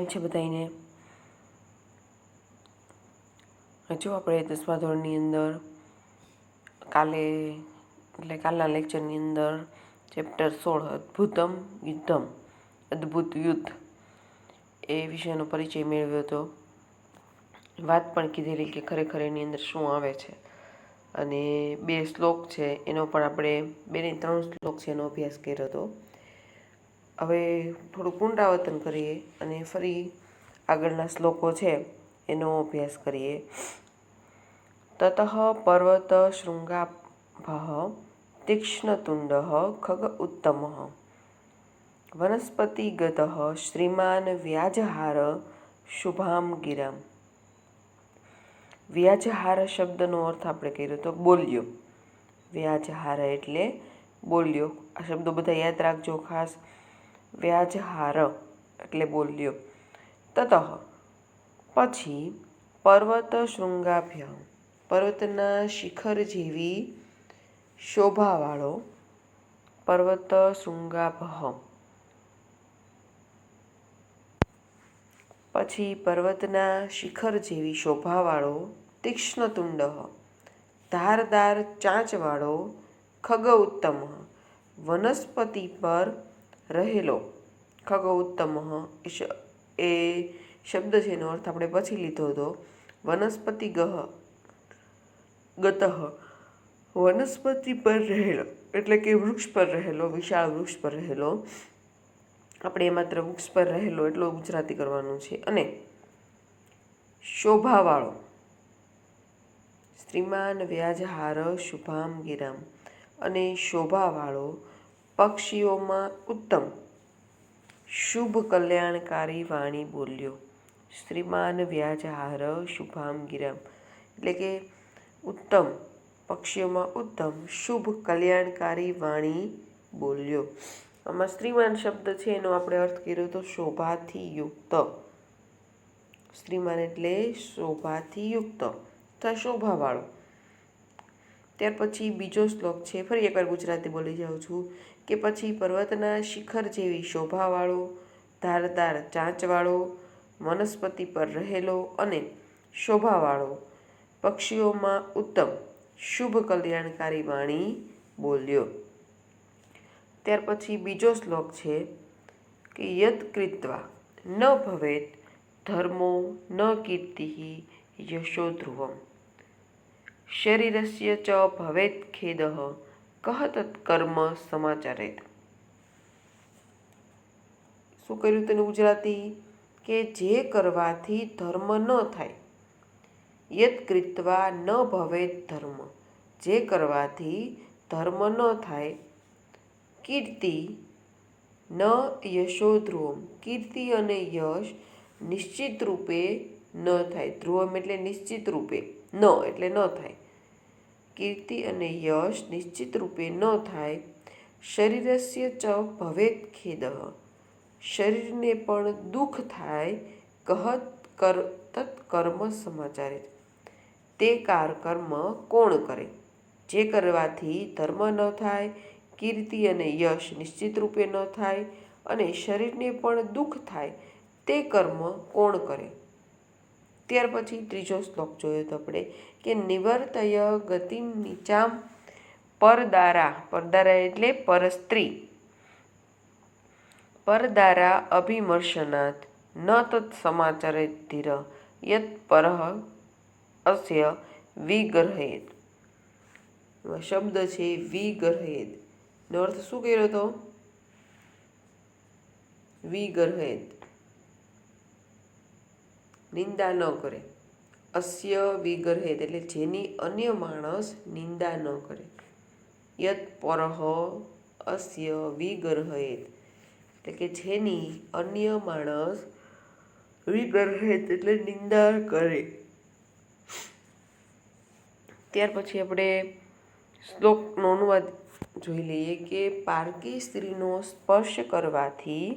કેમ છે બધાને? જો આપણે 10મા ધોરણની અંદર કાલના લેક્ચરની અંદર ચેપ્ટર 16 અદ્ભુતમ યુદ્ધમ અદ્ભુત યુદ્ધ એ વિષયનો પરિચય મેળવ્યો હતો. વાત પણ કીધેલી કે ખરેખર એની અંદર શું આવે છે, અને 2 શ્લોક છે એનો પણ આપણે 2 થી 3 શ્લોક છે એનો અભ્યાસ કર્યો હતો. હવે થોડું પુનરાવર્તન કરીએ અને ફરી આગળના શ્લોકો છે એનો અભ્યાસ કરીએ. તતઃ પર્વત શૃંગાભઃ તીક્ષ્ણતુંડઃ ખગ ઉત્તમઃ વનસ્પતિગતઃ શ્રીમાન વ્યાજહાર શુભામ ગિરામ. વ્યાજહાર શબ્દનો અર્થ આપણે કર્યો તો બોલ્યો. વ્યાજહાર એટલે બોલ્યો. આ શબ્દો બધા યાદ રાખજો ખાસ. વ્યાજહાર એટલે બોલ્યો. તતઃ પછી પર્વત શૃંગાભ્ય પર્વતના શિખર જેવી શોભાવાળો. પર્વત શૃંગાભઃ પછી પર્વતના શિખર જેવી શોભાવાળો. તીક્ષ્ણતુંડ ધારદાર ચાંચવાળો. ખગ ઉત્તમ વનસ્પતિ પર રહેલો. ખગ ઉત્તમ એ શબ્દ છે એનો અર્થ આપણે પછી લીધો હતો. વનસ્પતિ ગતઃ વનસ્પતિ પર રહેલો એટલે કે વૃક્ષ પર રહેલો, વિશાળ વૃક્ષ પર રહેલો. આપણે એ માત્ર વૃક્ષ પર રહેલો એટલો ગુજરાતી કરવાનું છે. અને શોભાવાળો શ્રીમાન વ્યાજહાર શુભામ ગિરામ અને શોભાવાળો પક્ષીઓમાં ઉત્તમ શુભ કલ્યાણકારી વાણી બોલ્યો. શ્રીમાન વ્યાજહાર શુભામ ગિરામ એટલે કે ઉત્તમ પક્ષીઓમાં ઉત્તમ શુભ કલ્યાણકારી વાણી બોલ્યો. આમાં શ્રીમાન શબ્દ છે એનો આપણે અર્થ કર્યો તો શોભાથી યુક્ત. શ્રીમાન એટલે શોભાથી યુક્ત અથવા શોભાવાળો. ત્યાર પછી બીજો શ્લોક છે, ફરી એકવાર ગુજરાતી બોલી જાઉં છું કે પછી પર્વતના શિખર જેવી શોભાવાળો, ધારદાર ચાંચવાળો, વનસ્પતિ પર રહેલો અને શોભાવાળો પક્ષીઓમાં ઉત્તમ શુભ કલ્યાણકારી વાણી બોલ્યો. ત્યાર પછી બીજો શ્લોક છે કે યત કૃત્વા ન ભવેત ધર્મો ન કીર્તિઃ યશો ધ્રુવમ શરીરસ્ય ચ ભવેત ખેદઃ કહ તત્કર્મ સમાચરેત. શું કર્યું તેનું ગુજરાતી? કે જે કરવાથી ધર્મ ન થાય. યત કૃત્વા ન ભવેત ધર્મ જે કરવાથી ધર્મ ન થાય. કીર્તિ ન યશો ધ્રુવમ કીર્તિ અને યશ નિશ્ચિત રૂપે ન થાય. ધ્રુવમ એટલે નિશ્ચિત રૂપે, ન એટલે ન થાય. કીર્તિ અને યશ નિશ્ચિત રૂપે ન થાય. શરીરસ્ય ચ ભવેત ખેદઃ શરીરને પણ દુઃખ થાય. કહત તત્કર્મ સમાચારિત તે કર્મ કોણ કરે. જે કરવાથી ધર્મ ન થાય, કીર્તિ અને યશ નિશ્ચિત રૂપે ન થાય અને શરીરને પણ દુઃખ થાય તે કર્મ કોણ કરે. ત્યાર પછી ત્રીજો શ્લોક જોયો તો આપણે કે નિવર્તય ગતિમ નીચામ પરદારા. પરદારા એટલે પરસ્ત્રી. પરદારા અભિમર્શનાથ ન તત્ સમાચારે ધીર યત પરઃ અસ્ય વિગર્હેત. શબ્દ છે વિગર્હેત નો અર્થ શું કર્યો હતો? વિગર્હેત નિંદા ન કરે. અસ્ય વિગર્હેત એટલે જેની અન્ય માણસ નિંદા ન કરે. યત પરઃ અસ્ય વિગર્હેત એટલે કે જેની અન્ય માણસ વિગર્હેત એટલે નિંદા કરે. ત્યાર પછી આપણે શ્લોકનો અનુવાદ જોઈ લઈએ કે પારકી સ્ત્રીનો સ્પર્શ કરવાથી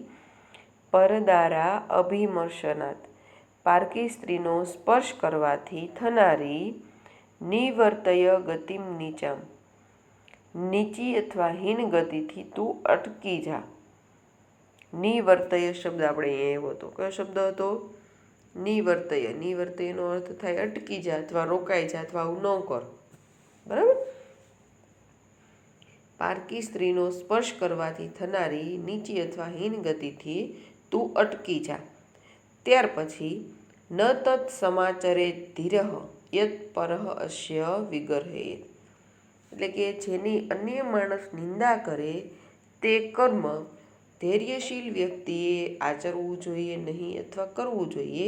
પરદારા અભિમર્શનાથ પારકી સ્ત્રીનો સ્પર્શ કરવાથી થનારી નિવર્તય ગતિમ નીચામ નીચી અથવા હીન ગતિથી તું અટકી જા. નિવર્તય શબ્દ આપણે અહીંયા આવ્યો હતો. કયો શબ્દ હતો? નિવર્તય. નિવર્તયનો અર્થ થાય અટકી જા અથવા રોકાઈ જા અથવા આવું ન કર. બરાબર. પારકી સ્ત્રીનો સ્પર્શ કરવાથી થનારી નીચી અથવા હીન ગતિથી તું અટકી જા. ત્યાર પછી ન તત્ સમાચરે ધીરઃ યત પરઃ અસ્ય વિગર્હેત. એટલે કે જેની અન્ય માણસ નિંદા કરે તે કર્મ ધૈર્યશીલ વ્યક્તિએ આચરવું જોઈએ નહીં અથવા કરવું જોઈએ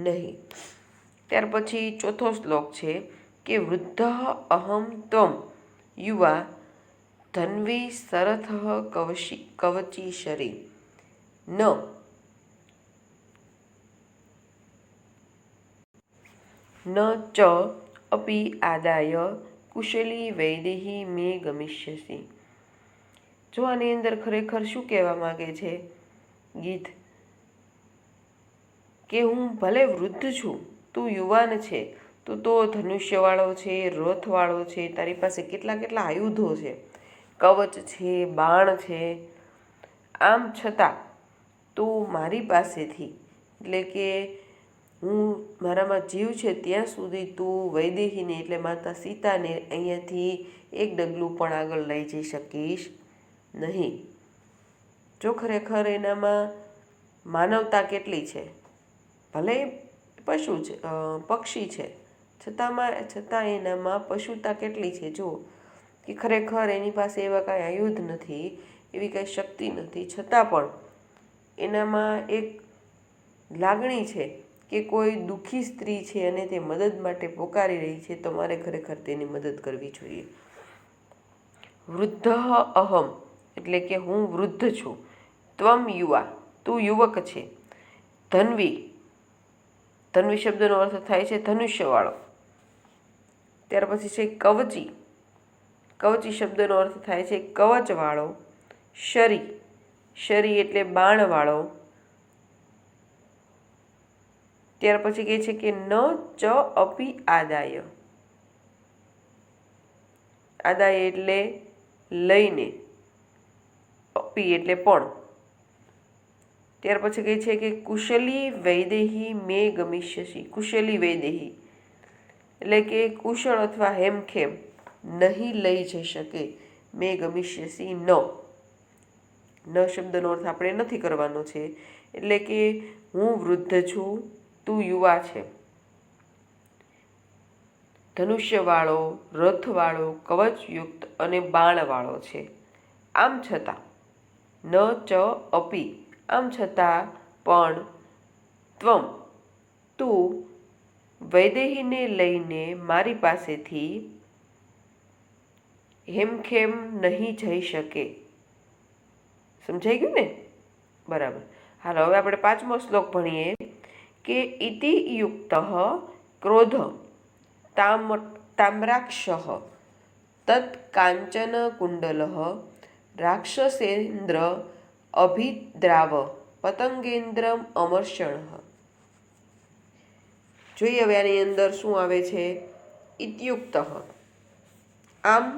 નહીં. ત્યાર પછી ચોથો શ્લોક છે કે વૃદ્ધ અહમ ત્વમ યુવા ધન્વી સરથ કવચી શરી ન ચ અપી આદાય કુશલી વૈદેહી મે ગમિષ્યસી. જો આની અંદર ખરેખર શું કહેવા માગે છે ગીત, કે હું ભલે વૃદ્ધ છું, તું યુવાન છે, તું તો ધનુષ્યવાળો છે, રથવાળો છે, તારી પાસે કેટલા કેટલા આયુધો છે, કવચ છે, બાણ છે, આમ છતાં તું મારી પાસેથી, એટલે કે હું મારામાં જીવ છે ત્યાં સુધી તું વૈદેહીને એટલે માતા સીતાને અહીંયાથી એક ડગલું પણ આગળ લઈ જઈ શકીશ નહીં. જો ખરેખર એનામાં માનવતા કેટલી છે, ભલે પશુ છે, પક્ષી છે, છતાં એનામાં પશુતા કેટલી છે. જો કે ખરેખર એની પાસે એવા કાંઈ આયુધ નથી, એવી કાંઈ શક્તિ નથી, છતાં પણ એનામાં એક લાગણી છે કે કોઈ દુઃખી સ્ત્રી છે અને તે મદદ માટે પોકારી રહી છે, તો મારે ખરેખર તેની મદદ કરવી જોઈએ. વૃદ્ધ અહમ એટલે કે હું વૃદ્ધ છું. ત્વમ યુવા તું યુવક છે. ધન્વી ધન્વી શબ્દનો અર્થ થાય છે ધનુષ્યવાળો. ત્યાર પછી છે કવચી. કવચી શબ્દનો અર્થ થાય છે કવચવાળો. શરી શરી એટલે બાણવાળો. ત્યાર પછી કહે છે કે ન ચ અપી આદાય. આદાય એટલે લઈને, અપી એટલે પણ. ત્યાર પછી કહે છે કે કુશલી વૈદેહી મે ગમિષ્યસી. કુશલી વૈદેહી એટલે કે કુશળ અથવા હેમખેમ નહીં લઈ જઈ શકે. મે ગમિષ્યસી ન શબ્દનો અર્થ આપણે નથી કરવાનો છે. એટલે કે હું વૃદ્ધ છું, તું યુવા છે, ધનુષ્યવાળો, રથવાળો, કવચયુક્ત અને બાણવાળો છે. આમ છતાં ન ચ અપી આમ છતાં પણ ત્વમ તું વૈદેહીને લઈને મારી પાસેથી હેમખેમ નહીં જઈ શકે. સમજાઈ ગયું ને? બરાબર. હાલો હવે આપણે 5મો શ્લોક ભણીએ કે ઇતિ યુક્ત ક્રોધ તામ્રાક્ષ તત્ કાંચન કુંડલ રાક્ષસેન્દ્ર અભિદ્રાવ પતંગેન્દ્રમ અમર્ષણ. જોઈએ હવે આની અંદર શું આવે છે. ઇત્યુક્ત આમ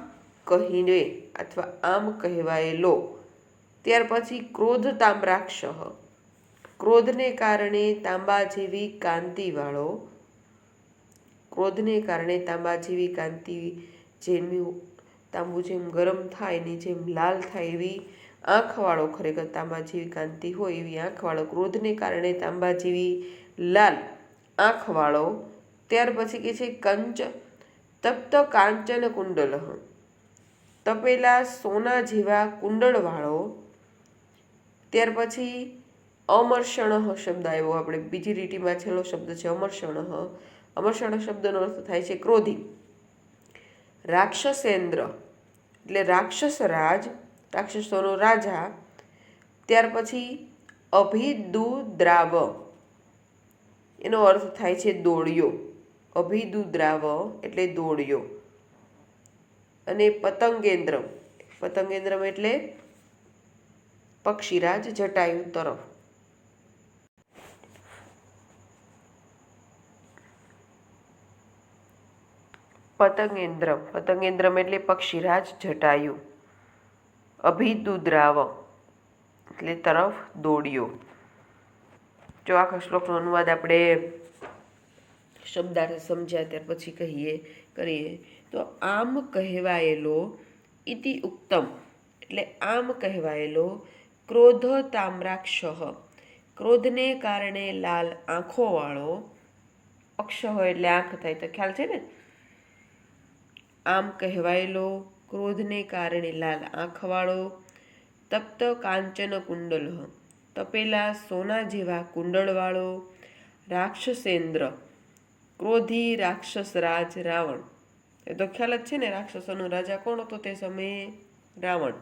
કહીને અથવા આમ કહેવાયેલો. ત્યાર પછી ક્રોધ તામ્રાક્ષ ક્રોધને કારણે તાંબા જેવી કાંતિવાળો. ક્રોધને કારણે તાંબા જેવી કાંતિ, જેનું તાંબુ જેમ ગરમ થાય એની જેમ લાલ થાય એવી આંખવાળો, ખરેખર તાંબા જેવી કાંતિ હોય એવી આંખવાળો, ક્રોધને કારણે તાંબા જેવી લાલ આંખવાળો. ત્યાર પછી કહે છે કંચ તપ્ત કાંચન કુંડલ તપેલા સોના જેવા કુંડળવાળો. ત્યાર પછી અમર્ષણ શબ્દ આવ્યો. આપણે બીજી લીટીમાં છેલ્લો શબ્દ છે અમર્ષણ. અમર્ષણ શબ્દનો અર્થ થાય છે ક્રોધી. રાક્ષસેન્દ્ર એટલે રાક્ષસ રાજ, રાક્ષસોનો રાજા. ત્યાર પછી અભિદુદ્રાવ એનો અર્થ થાય છે દોડ્યો. અભિદુદ્રાવ એટલે દોડ્યો. અને પતંગેન્દ્રમ પતંગેન્દ્રમ એટલે પક્ષીરાજ જટાયુ તરફ. પતંગેન્દ્રમ એટલે પક્ષીરાજ જટાયુ. અભિદુદ્રાવ એટલે તરફ દોડ્યો. જો આખા શ્લોકનો અનુવાદ આપણે શબ્દાર્થ સમજ્યા ત્યાર પછી કરીએ તો આમ કહેવાયેલો ઇતિ ઉક્તમ એટલે આમ કહેવાયેલો ક્રોધ તામ્રાક્ષ ક્રોધને કારણે લાલ આંખોવાળો અક્ષ હોય એટલે આંખ થાય તો ખ્યાલ છે ને. આમ કહેવાયેલો ક્રોધને કારણે લાલ આંખવાળો તપ્ત કાંચન કુંડલ તપેલા સોના જેવા કુંડળવાળો રાક્ષસેન્દ્ર ક્રોધી રાક્ષસ રાજ રાવણ. એ તો ખ્યાલ જ છે ને, રાક્ષસોનો રાજા કોણ હતો તે સમયે? રાવણ.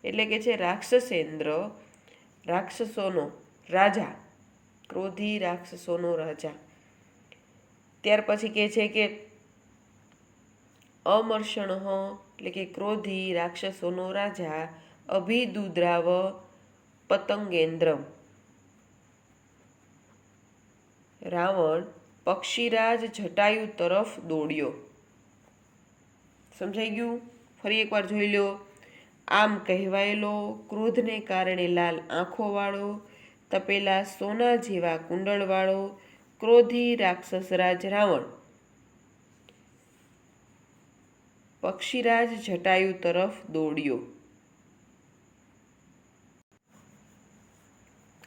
એટલે કે છે રાક્ષસેન્દ્ર રાક્ષસોનો રાજા, ક્રોધી રાક્ષસોનો રાજા. ત્યાર પછી કહે છે કે અમર્ષણ એટલે કે ક્રોધી રાક્ષસોનો રાજા અભિદુદ્રાવ પતંગેન્દ્ર રાવણ પક્ષીરાજ જટાયુ તરફ દોડ્યો. સમજાઈ ગયું? ફરી એકવાર જોઈ લો. આમ કહેવાયેલો ક્રોધને કારણે લાલ આંખોવાળો તપેલા સોના જેવા કુંડળવાળો ક્રોધી રાક્ષસરાજ રાવણ પક્ષીરાજ જટાયુ તરફ દોડ્યો.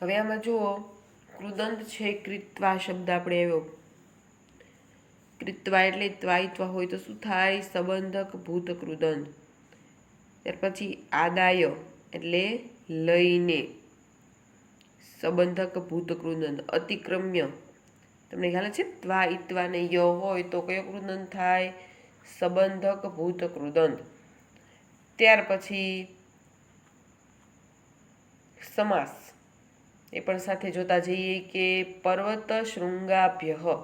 હવે આમાં જુઓ, કૃદંત છે કૃત્વા શબ્દ આપણે આવ્યો. કૃત્વા એટલે ત્વાયત્વા હોય તો શું થાય? સંબંધક ભૂત કૃદંત. ત્યાર પછી આદાય એટલે લઈને, સંબંધક ભૂત કૃદંત. અતિક્રમ્ય તમને ખ્યાલ છે, ત્વા ઇત્વા ને ય હોય તો કયો કૃદંત થાય? સંબંધક ભૂત કૃદંત. ત્યાર પછી સમાસ એ પણ સાથે જોતા જઈએ કે પર્વત શૃંગાભ્ય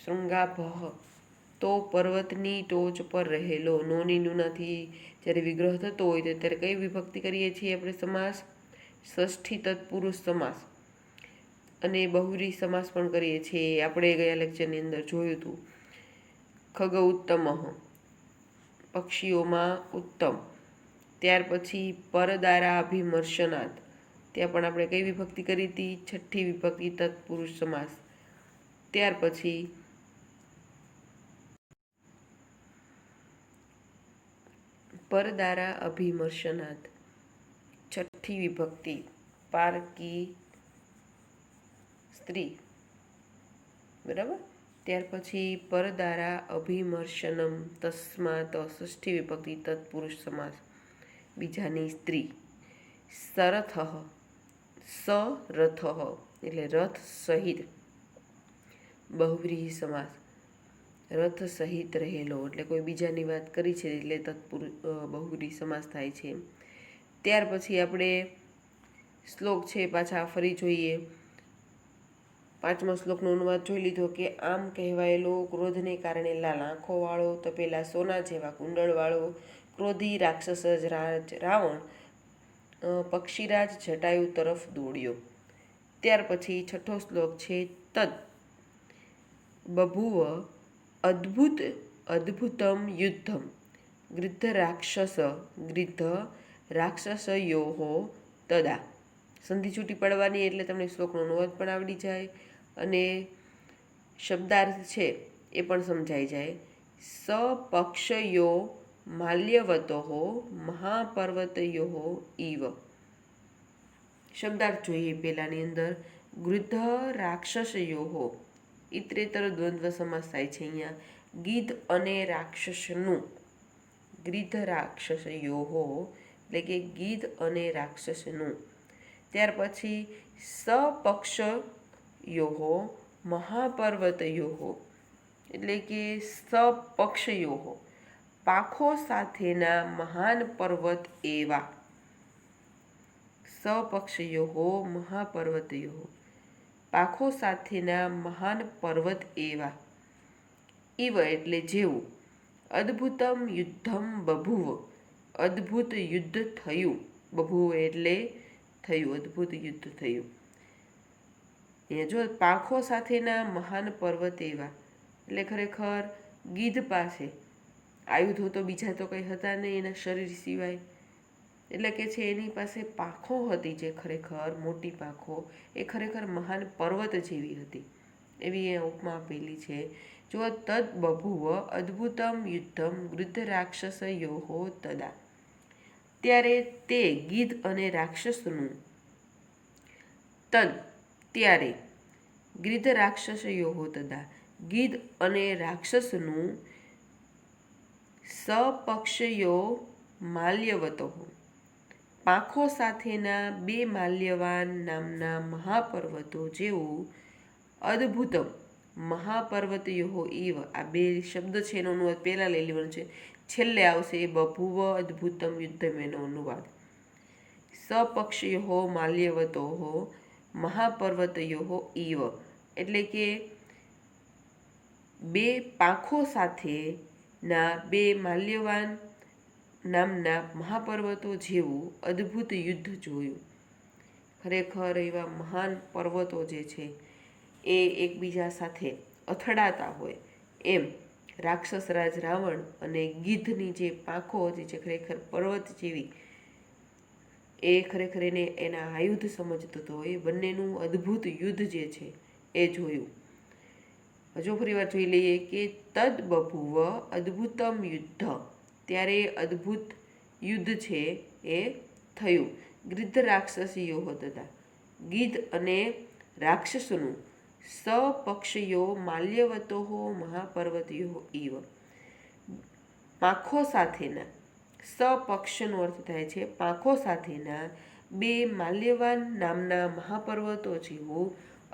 શૃંગાભ તો પર્વતની ટોચ પર રહેલો. નોની નુનાથી જ્યારે વિગ્રહ થતો હોય તો ત્યારે કઈ વિભક્તિ કરીએ છીએ આપણે? સમાસ. ષષ્ઠી તત્પુરુષ સમાસ અને બહુરી સમાસ પણ કરીએ છીએ. આપણે ગયા લેક્ચરની અંદર જોયું હતું. ખગ ઉત્તમ પક્ષીઓમાં ઉત્તમ. ત્યાર પછી પરદારાભિમર્શનાથ ત્યાં પણ આપણે કઈ વિભક્તિ કરી હતી? છઠ્ઠી વિભક્તિ તત્પુરુષ સમાસ. ત્યાર પછી પરદારા અભિમર્શનાથ છઠ્ઠી વિભક્તિ પારકી સ્ત્રી, બરાબર. ત્યાર પછી પરદારા અભિમર્શનમ તસ્માત ષષ્ઠી વિભક્તિ તત્પુરુષ સમાસ બીજાની સ્ત્રી. સરથ સરથ એટલે રથ સહિત બહુવ્રીહી સમાસ. રથ સહિત રહેલો એટલે કોઈ બીજાની વાત કરી છે એટલે બહુવ્રીહી સમાસ થાય છે. ત્યાર પછી આપણે શ્લોક છે પાછા ફરી જોઈએ. પાંચમા શ્લોકનો અનુવાદ જોઈ લીધો કે આમ કહેવાયેલો ક્રોધને કારણે લાલ આંખોવાળો તપેલા સોના જેવા કુંડળવાળો ક્રોધી રાક્ષસ રાજ રાવણ પક્ષીરાજ જટાયુ તરફ દોડ્યો. ત્યાર પછી છઠ્ઠો શ્લોક છે તદ બભુવ અદ્ભુતમ યુદ્ધમ ગૃદ્ધ રાક્ષસયોઃ તદા. સંધિ છૂટી પડવાની એટલે તમને શ્લોકનો અનુવાદ પણ આવડી જાય અને શબ્દાર્થ છે એ પણ સમજાઈ જાય. સપક્ષયો માલ્યવતો મહાપર્વતયો ઇવ. શબ્દાર્થ જોઈએ પહેલાની અંદર. ગૃદ્ધ રાક્ષસયો ઇતરેતર દ્વંદ્વ સમાસ થાય છે અહીંયા. ગીધ અને રાક્ષસનું, ગીધ રાક્ષસયો એટલે કે ગીધ અને રાક્ષસનું. ત્યાર પછી સપક્ષયો મહાપર્વતયો એટલે કે સપક્ષયો પાંખો સાથેના મહાન પર્વત એવા. સપક્ષયો મહાપર્વતયો પાંખો સાથેના મહાન પર્વત એવા. ઇવ એટલે જેવું. અદ્ભુતમ યુદ્ધમ બભુવ અદ્ભુત યુદ્ધ થયું. બભુવ એટલે થયું, અદ્ભુત યુદ્ધ થયું. અહીંયા જો પાંખો સાથેના મહાન પર્વત એવા એટલે ખરેખર ગીધ પાસે આયુધો તો બીજા તો કંઈ હતા નહીં એના શરીર સિવાય, એટલે કે છે એની પાસે પાંખો હતી, જે ખરેખર મોટી પાંખો, એ ખરેખર મહાન પર્વત જેવી હતી, એવી એ ઉપમા આપેલી છે. જો તદ બભુવ અદ્ભુતમ યુદ્ધમ વૃદ્ધ રાક્ષસયોહો તદા, ત્યારે તે ગીધ અને રાક્ષસનું, તદ ત્યારે, ગીધ રાક્ષસયોહો તદા, ગીધ અને રાક્ષસનું, સપક્ષયો માલ્યવતો, પાંખો સાથેના બે માલ્યવાન નામના મહાપર્વતો જેવું, અદ્ભુતમ મહાપર્વતયોહો ઇવ, આ બે શબ્દ છે એનો અનુવાદ પહેલાં લઈ લેવાનો છે, છેલ્લે આવશે એ બભુવ અદ્ભુતમ યુદ્ધમ એનો અનુવાદ. સપક્ષયોહો માલ્યવતોહો મહાપર્વતયોહો ઇવ, એટલે કે બે પાંખો સાથેના બે માલ્યવાન નામના મહાપર્વતો જેવું અદ્ભુત યુદ્ધ જોયું. ખરેખર એવા મહાન પર્વતો જે છે એ એકબીજા સાથે અથડાતા હોય એમ રાક્ષસ રાજ રાવણ અને ગીધની જે પાંખો હતી, જે ખરેખર પર્વત જેવી, એ ખરેખર એને એના આયુધ સમજતો હતો. એ બંનેનું અદ્ભુત યુદ્ધ જે છે એ જોયું. હજુ ફરી વાર જોઈ લઈએ કે તદ બભુવ અદ્ભુતમ યુદ્ધ, ત્યારે અદ્ભુત યુદ્ધ છે એ થયું. ગીધ રાક્ષસીયો તથા, ગીધ અને રાક્ષસનું, સપક્ષયો માલ્યવતો મહાપર્વતયો ઇવ, પાંખો સાથેના, સપક્ષનો અર્થ થાય છે પાંખો સાથેના બે માલ્યવાન નામના મહાપર્વતો જેવું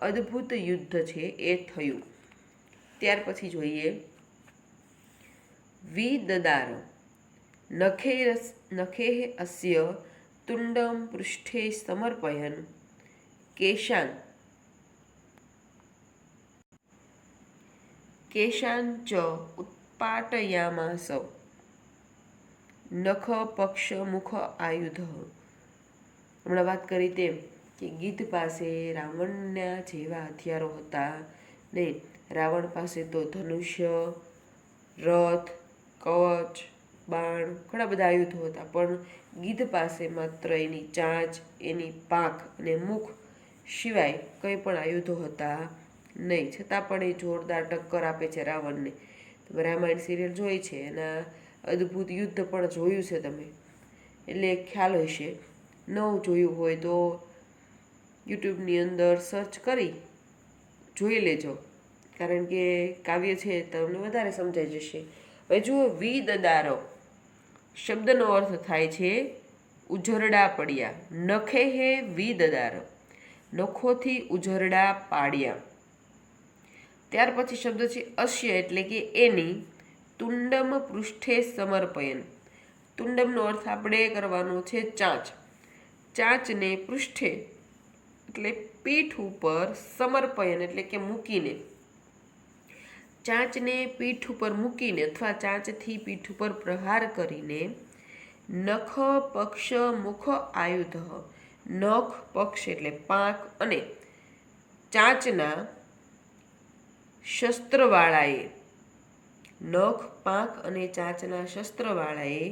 અદ્ભુત યુદ્ધ છે એ થયું. ત્યાર પછી જોઈએ વિદદાર, નખે અસ્ય તુંડમ પૃષ્ઠે સમર્પયન કેશાન ચ ઉત્પાટયામાસ, નખ પક્ષ મુખ આયુધ. હમણાં વાત કરી તેમ કે ગીધ પાસે રાવણના જેવા હથિયારો હતા ને, રાવણ પાસે તો ધનુષ્ય, રથ, કવચ, બાણ, ઘણા બધા આયુધો હતા, પણ ગીધ પાસે માત્ર એની ચાંચ, એની પાંખ અને મુખ સિવાય કંઈ પણ આયુધો હતા નહીં. છતાં પણ એ જોરદાર ટક્કર આપે છે રાવણને. તમે રામાયણ સિરિયલ જોઈ છે, એના અદ્ભુત યુદ્ધ પણ જોયું છે તમે, એટલે ખ્યાલ હશે. ન જોયું હોય તો યુટ્યુબની અંદર સર્ચ કરી જોઈ લેજો, કારણ કે કાવ્ય છે તમને વધારે સમજાઈ જશે. હવે જુઓ, વિદદારો શબ્દનો અર્થ થાય છે ઉઝરડા પડ્યા. નખે હે વિદદાર, નખોથી ઉઝરડા પાડ્યા. ત્યાર પછી શબ્દ છે અશ્ય, એટલે કે એની, તુંડમ પૃષ્ઠે સમર્પયન. તુંડમનો અર્થ આપણે કરવાનો છે ચાંચ. ચાંચને પૃષ્ઠે એટલે પીઠ ઉપર, સમર્પયન એટલે કે મૂકીને, ચાંચને પીઠ ઉપર મૂકીને અથવા ચાંચથી પીઠ ઉપર પ્રહાર કરીને, નખ પક્ષ મુખ આયુધ, નખ પક્ષ એટલે પાંખ અને ચાંચના શસ્ત્રવાળાએ, નખ પાંખ અને ચાંચના શસ્ત્રવાળાએ,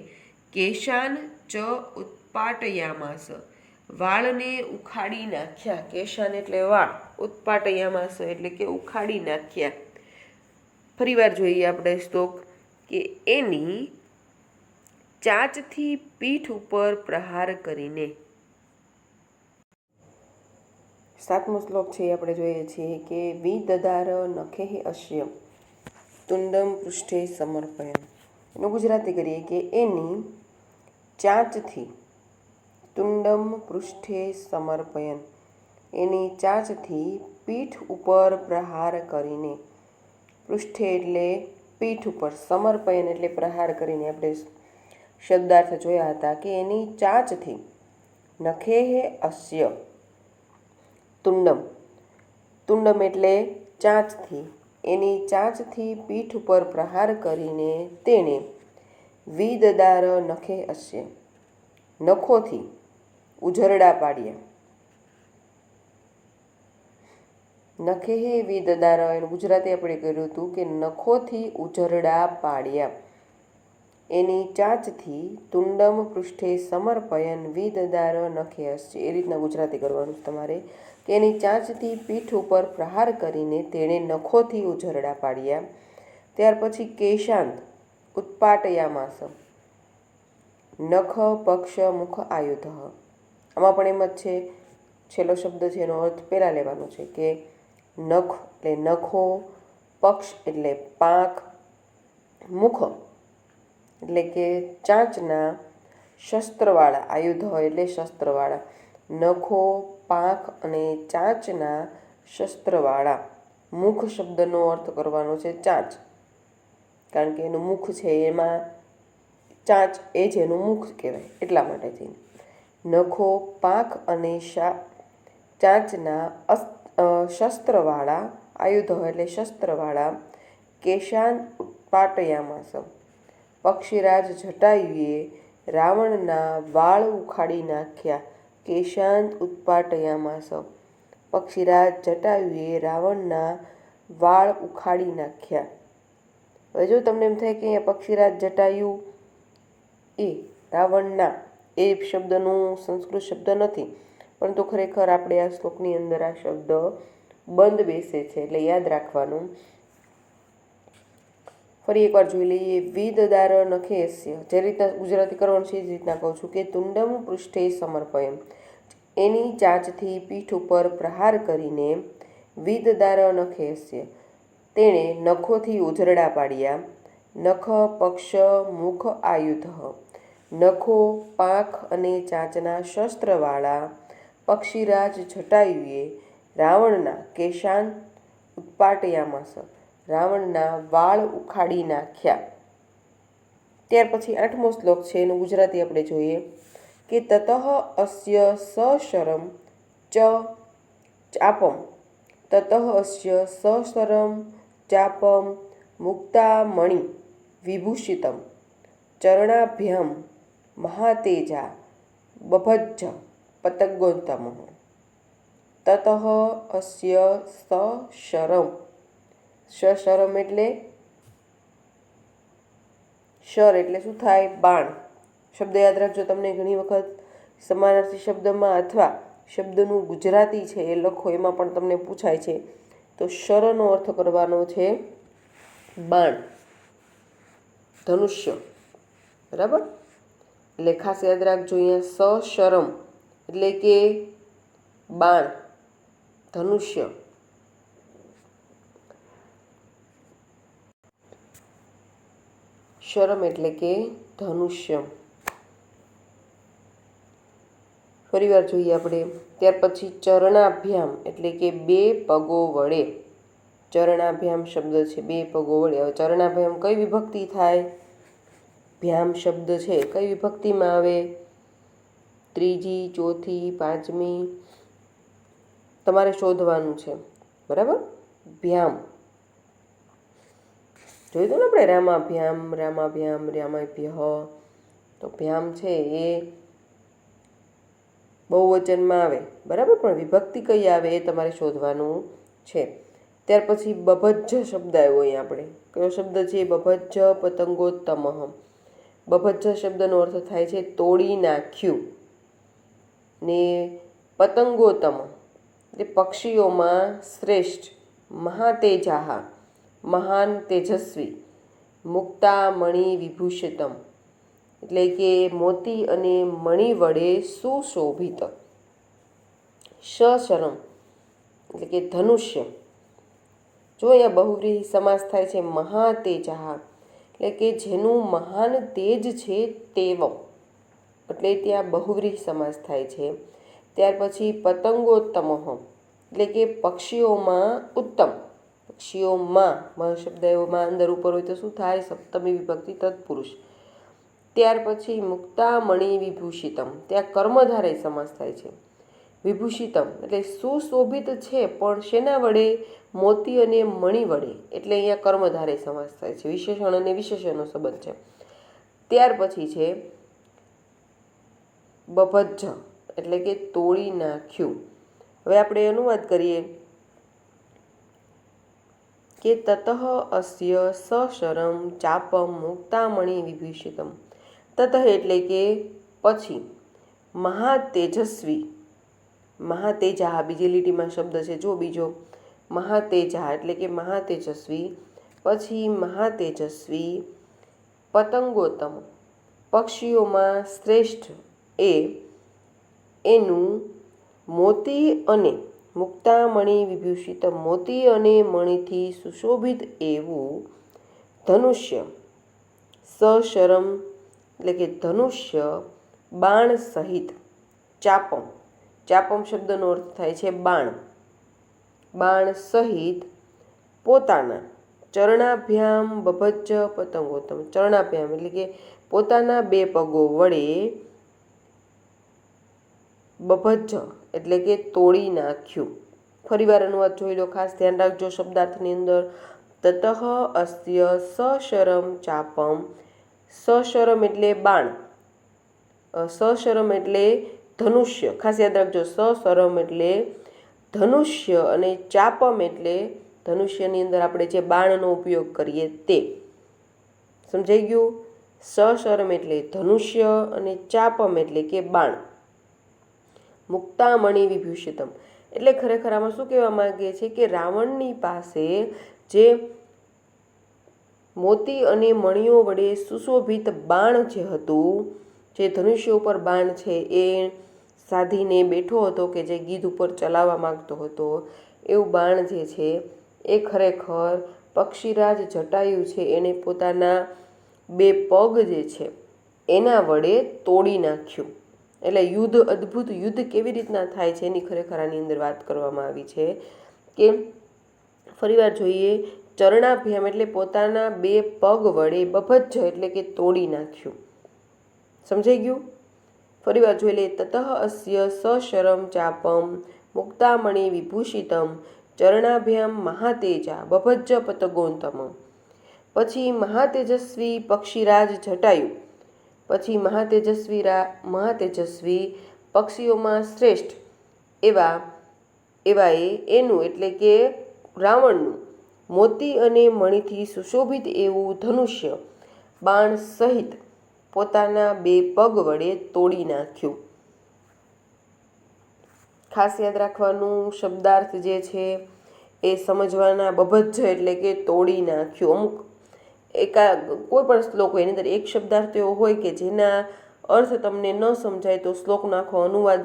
કેશાન ચ ઉત્પાટયામાસ, વાળને ઉખાડી નાખ્યા. કેશાન એટલે વાળ, ઉત્પાટયામાસ એટલે કે ઉખાડી નાખ્યા. ફરીવાર જોઈએ આપણે શ્લોક કે એની ચાંચથી પીઠ ઉપર પ્રહાર કરીને. સાતમો શ્લોક છે આપણે જોઈએ છીએ કે વિદદાર નખે અશ્ય તુંડમ પૃષ્ઠે સમર્પયન. એનું ગુજરાતી કરીએ કે એની ચાંચથી, તુંડમ પૃષ્ઠે સમર્પયન, એની ચાંચથી પીઠ ઉપર પ્રહાર કરીને. પૃષ્ઠે એટલે પીઠ ઉપર, સમર્પયન એટલે પ્રહાર કરીને. આપણે શબ્દાર્થ જોયા હતા કે એની ચાંચથી, નખે અસ્ય તુંડમ, તુંડમ એટલે ચાંચથી, એની ચાંચથી પીઠ ઉપર પ્રહાર કરીને તેણે વિદદાર નખે અસ્ય, નખોથી ઉઝરડા પાડ્યા. નખે વિદદાર, એનું ગુજરાતી આપણે કર્યું હતું કે નખોથી ઉઝરડા પાડ્યા. એની ચાંચથી તુંડમ પૃષ્ઠે સમર્પયન વિદદાર નખે અસ્ય. એ રીતના ગુજરાતી કરવાનું છે તમારે કે એની ચાંચથી પીઠ ઉપર પ્રહાર કરીને તેણે નખોથી ઉઝરડા પાડ્યા. ત્યાર પછી કેશાંત ઉત્પાટયામાસ. નખ પક્ષ મુખ આયુધ. આમાં પણ એમ જ છે, છેલ્લો શબ્દ છે એનો અર્થ પહેલાં લેવાનો છે કે નખ એટલે નખો, પક્ષ એટલે પાંખ, મુખ એટલે કે ચાંચના, શસ્ત્રવાળા આયુધ હોય એટલે શસ્ત્રવાળા. નખો, પાંખ અને ચાંચના શસ્ત્રવાળા. મુખ શબ્દનો અર્થ કરવાનો છે ચાંચ, કારણ કે એનું મુખ છે એમાં ચાંચ એ જ એનું મુખ કહેવાય એટલા માટેથી. નખો, પાંખ અને ચાંચના શસ્ત્રવાળા આયુધો એટલે શસ્ત્રવાળા. કેશાન ઉત્પાટયામાસ. પક્ષીરાજ જટાયુએ રાવણના વાળ ઉખાડી નાખ્યા. કેશાંત ઉત્પાટયામાસ. પક્ષીરાજ જટાયુએ રાવણના વાળ ઉખાડી નાખ્યા. હવે જો તમને એમ થાય કે અહીંયા પક્ષીરાજ જટાયુ એ રાવણના એ શબ્દનું સંસ્કૃત શબ્દ નથી, પરંતુ ખરેખર આપણે આ શ્લોકની અંદર આ શબ્દ બંધ બેસે છે એટલે યાદ રાખવાનું. ફરી એકવાર જોઈ લઈએ. વિદદાર નખેસ્ય. જે રીતના ગુજરાતી કરવાનું છે એ જ રીતના કહું છું કે તુંડમ પૃષ્ઠે સમર્પયમ. એની ચાંચથી પીઠ ઉપર પ્રહાર કરીને વિદદાર નખેસ્ય તેણે નખોથી ઉઝરડા પાડ્યા. નખ પક્ષ મુખ આયુધ. નખો, પાંખ અને ચાંચના શસ્ત્રવાળા પક્ષીરાજ જટાયુએ રાવણના કેશાન ઉત્પાટયામાસ. રાવણના વાળ ઉખાડી નાખ્યા. ત્યાર પછી 8મો શ્લોક છે એનું ગુજરાતી આપણે જોઈએ કે તતઃ અસ્ય સશરમ ચ ચાપમ. તતઃ અસ્ય સશરમ ચાપમ મુક્તામણિ વિભૂષિતમ ચરણાભ્યામ મહાતેજા બભજ્જ પતંગોત્તમ. તતઃ અસ્ય સશરમ. સશરમ એટલે શર એટલે શું થાય? બાણ. શબ્દ યાદ રાખજો. તમને ઘણી વખત સમાનાર્થી શબ્દમાં અથવા શબ્દનું ગુજરાતી છે એ લખો એમાં પણ તમને પૂછાય છે. તો શરનો અર્થ કરવાનો છે બાણ, ધનુષ્ય. બરાબર? એટલે ખાસ યાદ રાખજો અહીંયા સશરમ એટલે કે બાણ, ધનુષ્ય. શરમ એટલે કે ધનુષ્ય. ફરીવાર જોઈએ આપણે. ત્યાર પછી ચરણાભ્યામ એટલે કે બે પગો વડે. ચરણાભ્યામ શબ્દ છે બે પગો વડે. હવે ચરણાભ્યામ કઈ વિભક્તિ થાય? ભ્યામ શબ્દ છે કઈ વિભક્તિમાં આવે? ત્રીજી, ચોથી, પાંચમી તમારે શોધવાનું છે. બરાબર? ભ્યામ જોઈ દો ને આપણે. રામાભ્યામ, રામાભ્યામ, રામાભ્ય. તો ભ્યામ છે એ બહુવચનમાં આવે. બરાબર? પણ વિભક્તિ કઈ આવે એ તમારે શોધવાનું છે. ત્યાર પછી બભજ્જ શબ્દ આવ્યો અહીંયા આપણે. કયો શબ્દ છે? બભજ્જ પતંગોત્તમ. બભજ્જ શબ્દનો અર્થ થાય છે તોડી નાખ્યું. ને પતંગોત્તમ એટલે પક્ષીઓમાં શ્રેષ્ઠ. મહાતેજાહ મહાન તેજસ્વી. મુક્તામણિ વિભૂષિતમ એટલે કે મોતી અને મણિ વડે સુશોભિત. સશરમ એટલે કે ધનુષ્ય. જો અહીંયા બહુવ્રીહી સમાસ થાય છે મહાતેજાહ એટલે કે જેનું મહાન તેજ છે તેવમ, એટલે ત્યાં બહુવ્રીહી સમાસ થાય છે. ત્યાર પછી પતંગોત્તમ એટલે કે પક્ષીઓમાં ઉત્તમ. પક્ષીઓમાં શબ્દ એમાં અંદર ઉપર હોય તો શું થાય? સપ્તમી વિભક્તિ તત્પુરુષ. ત્યાર પછી મુક્તામણિ વિભૂષિતમ, ત્યાં કર્મધારય સમાસ થાય છે. વિભૂષિતમ એટલે સુશોભિત છે પણ શેના વડે? મોતી અને મણિ વડે. એટલે અહીંયા કર્મધારય સમાસ થાય છે. વિશેષણ અને વિશેષણનો સંબંધ છે. ત્યાર પછી છે બભજ્જ એટલે કે તોડી નાખ્યું. હવે આપણે અનુવાદ કરીએ કે તતઃ અસ્ય સશરમ ચાપમ મુક્તામણિ વિભૂષિતમ. તતઃ એટલે કે પછી, મહાતેજસ્વી, મહાતેજા બીજી લીટીમાં શબ્દ છે જો બીજો, મહાતેજા એટલે કે મહાતેજસ્વી, પછી મહાતેજસ્વી પતંગોત્તમ, પક્ષીઓમાં શ્રેષ્ઠ એનું મોતી અને મુક્તામણિ વિભૂષિત, મોતી અને મણિથી સુશોભિત એવું ધનુષ્ય, સશરમ એટલે કે ધનુષ્ય, બાણ સહિત, ચાપમ, ચાપમ શબ્દનો અર્થ થાય છે બાણ, બાણ સહિત પોતાના ચરણાભ્યામ બભજ્જ પતંગોત્તમ, ચરણાભ્યામ એટલે કે પોતાના બે પગો વડે, બભજ્જ એટલે કે તોડી નાખ્યું. ફરીવાર અનુવાદ જોઈ લો, ખાસ ધ્યાન રાખજો શબ્દાર્થની અંદર. તતઃ અસ્ય સશરમ ચાપમ, સશરમ એટલે બાણ, સશરમ એટલે ધનુષ્ય, ખાસ યાદ રાખજો, સશરમ એટલે ધનુષ્ય અને ચાપમ એટલે ધનુષ્યની અંદર આપણે જે બાણનો ઉપયોગ કરીએ તે. સમજાઈ ગયું? સશરમ એટલે ધનુષ્ય અને ચાપમ એટલે કે બાણ. મુક્તામણિ વિભૂષિતમ એટલે ખરેખર આમાં શું કહેવા માંગે છે કે રાવણની પાસે જે મોતી અને મણિઓ વડે સુશોભિત બાણ જે હતું, જે ધનુષ્ય ઉપર બાણ છે એ સાધીને બેઠો હતો, કે જે ગીધ ઉપર ચલાવવા માંગતો હતો, એવું બાણ જે છે એ ખરેખર પક્ષીરાજ જટાયુ છે એને પોતાના બે પગ જે છે એના વડે તોડી નાખ્યું. એટલે યુદ્ધ, અદ્ભુત યુદ્ધ કેવી રીતના થાય છે એની ખરેખર આની અંદર વાત કરવામાં આવી છે. કે ફરીવાર જોઈએ, ચરણાભ્યામ એટલે પોતાના બે પગ વડે, બભજ્જ એટલે કે તોડી નાખ્યું. સમજાઈ ગયું? ફરીવાર જોઈ લે. તતઃ અસ્ય સશરમ ચાપમ મુક્તામણિ વિભૂષિતમ ચરણાભ્યામ મહાતેજા બભજ્જ પતંગોત્તમ. પછી મહાતેજસ્વી પક્ષીરાજ જટાયુ, પછી મહાતેજસ્વી પક્ષીઓમાં શ્રેષ્ઠ એવા એનું એટલે કે રાવણનું મોતી અને મણિથી સુશોભિત એવું ધનુષ્ય બાણ સહિત પોતાના બે પગ વડે તોડી નાખ્યું. ખાસ યાદ રાખવાનું શબ્દાર્થ જે છે એ સમજવાના. બભજ્જ એટલે કે તોડી નાખ્યું. અમુક કોઈ પણ શ્લોક હોય એની અંદર એક શબ્દાર્થ એવો હોય કે જેના અર્થ તમને ન સમજાય તો શ્લોકનો આખો અનુવાદ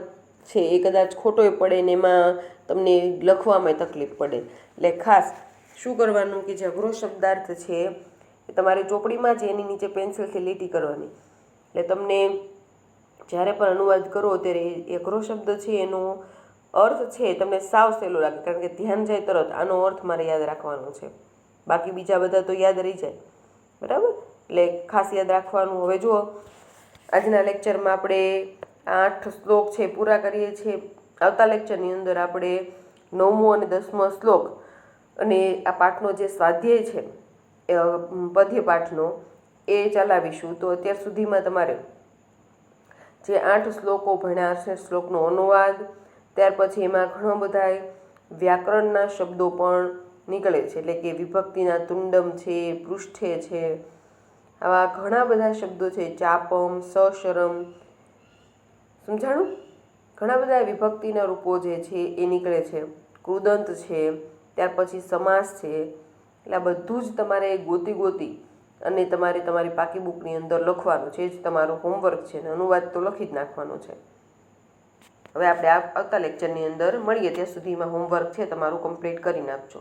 છે એ કદાચ ખોટોય પડે ને એમાં તમને લખવામાં તકલીફ પડે. એટલે ખાસ શું કરવાનું કે જે અઘરો શબ્દાર્થ છે એ તમારે ચોપડીમાં જ એની નીચે પેન્સિલથી લીટી કરવાની. એટલે તમને જ્યારે પણ અનુવાદ કરો ત્યારે એ અઘરો શબ્દ છે એનો અર્થ છે તમને સાવ સહેલો લાગે, કારણ કે ધ્યાન જાય તરત આનો અર્થ મારે યાદ રાખવાનો છે, બાકી બીજા બધા તો યાદ રહી જાય. બરાબર? એટલે ખાસ યાદ રાખવાનું. હવે જુઓ, આજના લેક્ચરમાં આપણે 8 શ્લોક છે પૂરા કરીએ છીએ. આવતા લેક્ચરની અંદર આપણે 9મો અને 10મો શ્લોક અને આ પાઠનો જે સ્વાધ્યાય છે પદ્ય પાઠનો એ ચલાવીશું. તો અત્યાર સુધીમાં તમારે જે 8 શ્લોકો ભણ્યા છે, શ્લોકનો અનુવાદ, ત્યાર પછી એમાં ઘણા બધા વ્યાકરણના શબ્દો પણ નીકળે છે, એટલે કે વિભક્તિના તુંડમ છે, પૃષ્ઠે છે, આવા ઘણા બધા શબ્દો છે. ચાપમ, સશરમ, સમજાણું? ઘણા બધા વિભક્તિના રૂપો જે છે એ નીકળે છે. કૃદંત છે, ત્યાર પછી સમાસ છે. એટલે આ બધું જ તમારે ગોતી અને તમારે તમારી પાકી બુકની અંદર લખવાનું છે. એ જ તમારું હોમવર્ક છે ને અનુવાદ તો લખી જ નાખવાનો છે. હવે આપણે આવતા લેક્ચરની અંદર મળીએ, ત્યાં સુધીમાં હોમવર્ક છે તમારું કમ્પ્લીટ કરી નાખજો.